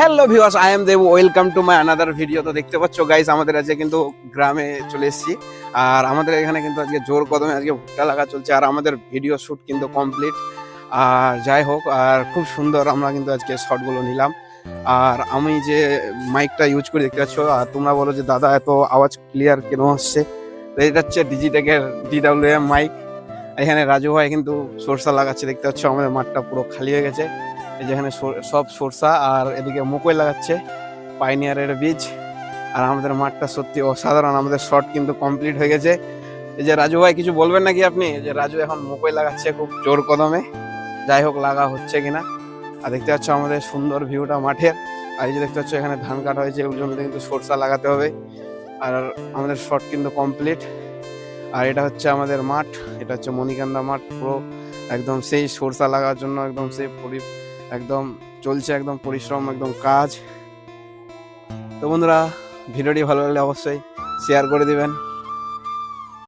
Hello viewers, I am Dev, welcome to my another video. তো দেখতে পাচ্ছ গাইস, আমাদের আজকে কিন্তু গ্রামে চলে এসেছি। আর আমাদের এখানে কিন্তু আজকে জোর কদমে আজকে ভুট্টা লাগা চলছে। আর আমাদের ভিডিও শ্যুট কিন্তু কমপ্লিট। আর যাই হোক, আর খুব সুন্দর আমরা কিন্তু আজকে শটগুলো নিলাম। আর আমি যে মাইকটা ইউজ করে দেখতে পাচ্ছ, আর তোমরা বলো যে দাদা এত আওয়াজ ক্লিয়ার কেন আসছে, তো এটা হচ্ছে ডিজিটেকের DWM মাইক। এখানে রাজু ভাই কিন্তু সরষা লাগাচ্ছে, দেখতে পাচ্ছ আমাদের মাঠটা পুরো খালি হয়ে গেছে। এই যেখানে সব সরষা, আর এদিকে মকই লাগাচ্ছে, পাইনিয়ারের বীজ। আর আমাদের মাঠটা সত্যি অসাধারণ, আমাদের শট কিন্তু কমপ্লিট হয়ে গেছে। এই যে রাজু ভাই, কিছু বলবেন নাকি আপনি? এই যে রাজু এখন মকই লাগাচ্ছে খুব জোর কদমে, যাই হোক লাগা হচ্ছে কিনা। আর দেখতে পাচ্ছ আমাদের সুন্দর ভিউটা মাঠের। আর এই যে দেখতে পাচ্ছ এখানে ধান কাটা হয়েছে, ওই জন্য কিন্তু সরষা লাগাতে হবে। আর আমাদের শট কিন্তু কমপ্লিট। আর এটা হচ্ছে আমাদের মাঠ, এটা হচ্ছে মণিকান্দা মাঠ, পুরো একদম সেই সরষা লাগার জন্য একদম সেই একদম চলছে, একদম পরিশ্রম, একদম কাজ। তো বন্ধুরা, ভিডিওটি ভালো লাগলে অবশ্যই শেয়ার করে দিবেন।